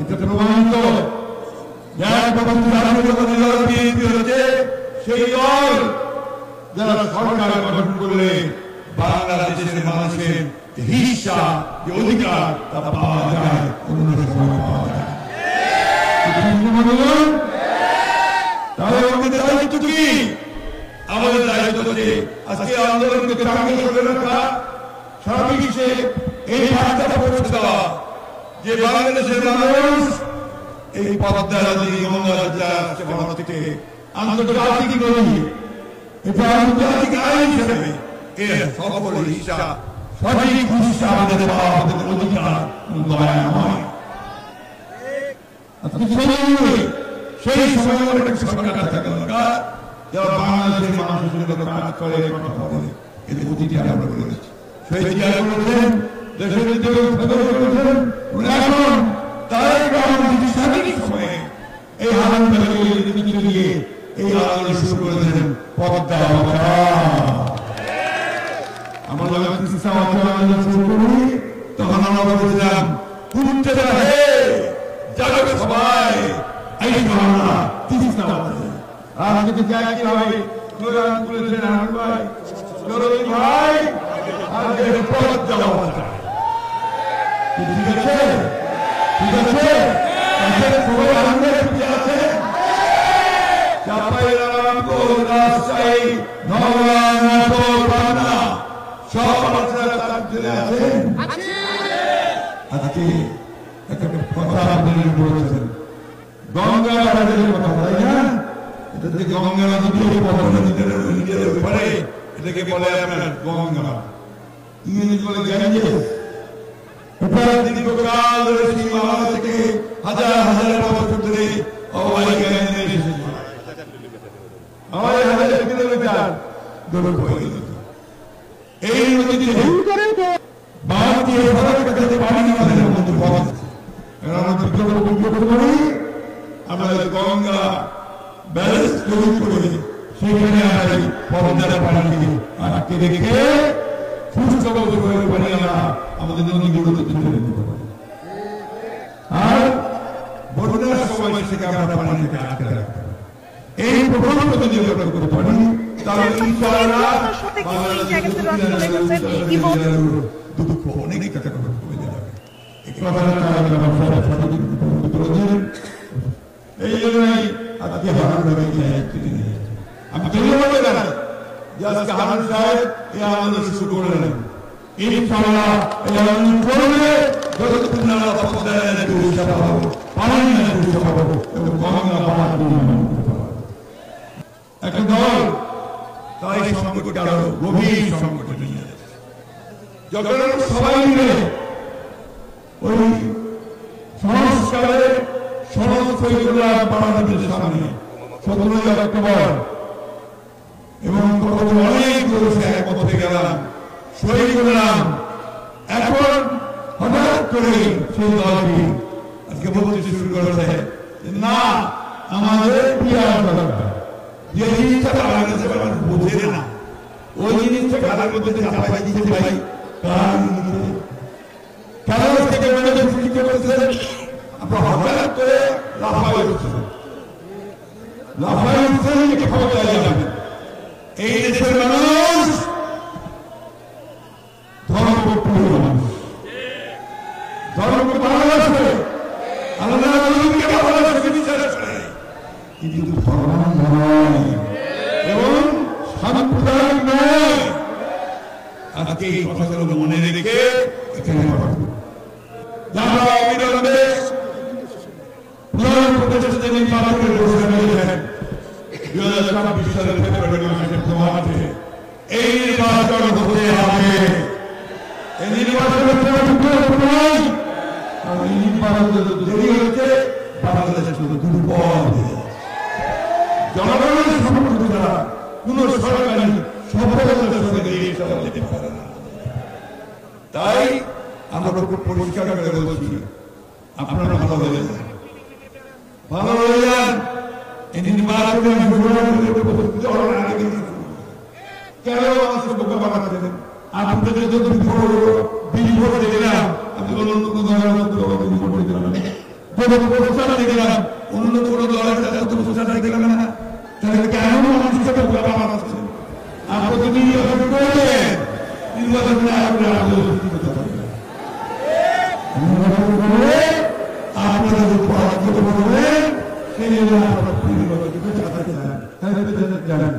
এটা প্রমাণিত সেই দল যারা সরকার গঠন করলে বাংলাদেশের মানুষের হিস্সা যে অধিকার তা পাওয়া যায়, অন্য সময় পাওয়া যায়। তাহলে আমাদের দায়িত্ব কি? আমাদের দায়িত্ব হচ্ছে আজকে আন্দোলনকে চাঙ্গে করে রাখা, সারা বিশ্বে এই বার্তাটা পৌঁছে দেওয়া যে বাংলাদেশের মানুষ এই পদ্মা নদী, গঙ্গা ভারত থেকে আন্তর্জাতিক নদী, এটা আন্তর্জাতিক আইন হিসেবে এর সকল হিস্সা, সঠিক হিস্সা আমাদের পাওয়া, আমাদের অধিকার দয়া নয়। সেই সময় একটা সরকার থাকা দরকার যারা বাংলাদেশের মানুষের জন্য কাজ করে, কথা বলে, এদের প্রতিটি আমরা করেছি। সেই জিয়া করেছেন, দেশের করেছেন, এখন তারাই স্বাধীন সময়ে এই আন্দোলন দিয়ে এই আন্দোলন শুরু করেছেন পদ্মা। আমরা যখন তিস্তা আন্দোলন শুরু করি তখন আমরা বলেছিলাম উঠতে যাবে জাগবে সবাই, এই ভাবনা তিস্তা আর যদি একই ভাবে স্লোগান তুলেছেন ভাই, জরুরি ভাই আজকে পদ্মা অবস্থা। ঠিক আছে, ঠিক আছে, সবাই আমাদের আছে চাঁপাইনবাবগঞ্জ, রাজশাহী, নওগাঁ, পাবনা সব আপনারা আছেন। আজকে একটা কথা আপনারা বলেছেন গঙ্গা নদীর কথা, তাই না? এটা যে গঙ্গা নদীর উপরে এটাকে বলে আপনার গঙ্গা, ইংরেজি বলে গ্যাঞ্জেস। এটা দীর্ঘকাল ধরে সীমা থেকে হাজার হাজার বছর ধরে এই নদীতে আমরা গঙ্গা ব্যালেন্স তৈরি করে সেখানে পদ্মার পানি আটকে রেখে সুস্থ পানি আমরা আমাদের নদীগুলোতে তুলে দিতে পারি। আর বন্যার সময় থেকে আমরা পানিকে আটকে রাখতে পারি। এই প্রকল্প যদি আমরা করতে পারি তাহলে ইনশাআল্লাহ দুঃখ অনেক টাকা কমে যাবে। এই জন্যই আজকে হারুন আমি ধন্যবাদ জানাই যে আজকে হারুন সাহেব এই আন্দোলন শুরু করলেন। ইনশাআল্লাহ এই আন্দোলন করলে যতক্ষণ না একটা দল তাই সংকটকে আরো গভীর সংকটে নিয়ে যাচ্ছে। যখন সবাই মিলে ওই সংস্কারের সনদ সই করলাম বাংলাদেশের সামনে 17 অক্টোবর এবং অনেক বছর একমত হয়ে গেলাম, সই করলাম। এখন হঠাৎ করে সেই দলটি আজকে বলতে শুরু করেছে না আমাদের পিয়ার দরকার, যে জিনিসটা বাংলাদেশের মানুষ বোঝে না ওই জিনিসটা খেলার মধ্যে চাপাই দিতে পারি। কারণ থেকে আমরা হঠাৎ করে লাফাই উঠছেন খবর দেওয়া যাবে। এই দেশের মানুষ ধর্মপ্রিয় মানুষ, ধর্মকে ভালোবাসে, আল্লাহ নবীকে ভালোবাসে, বিশ্বাস করে, কিন্তু ধর্ম নয় এবং সাম্প্রদায়িক নয়। আজকে এই কথাগুলো মনে রেখে এখানে যারা অবিলম্বে প্রধান উপদেষ্টা নির্বাচনের ঘোষণা দিয়েছেন 2024 সালের ফেব্রুয়ারি মাসের তোমাতে এই নির্বাচন হতে হবে। এই নির্বাচনের দেরি হচ্ছে, বাংলাদেশের শুধু দুর্বল জনগণের সমর্থন ছাড়া কোন সরকারি সফলতার সঙ্গে দেশ চালাতে পারে না। তাই আমরা পরিষ্কার করে বলছি আপনারা ভালো হয়ে যান, ভালো হয়ে যান। এই নির্বাচনের কেন মানুষকে বোকা বানাচ্ছেন? আপনাদের যদি বিল ভোট দিলাম আপনি বলুন কোন ধরনের কোনো প্রচার দেখলাম, অন্য কোনো দলের এত প্রচার দেখলাম না, তাহলে কেন মানুষের সাথে বোঝা বাড়াচ্ছে? আপনি যদি নির্বাচন করবেন, নির্বাচনে আপনারা আপনারা যদি পরাজিত করবেন, সেই জন্য আপনারা নির্বাচনকে চালাতে চান, জানেন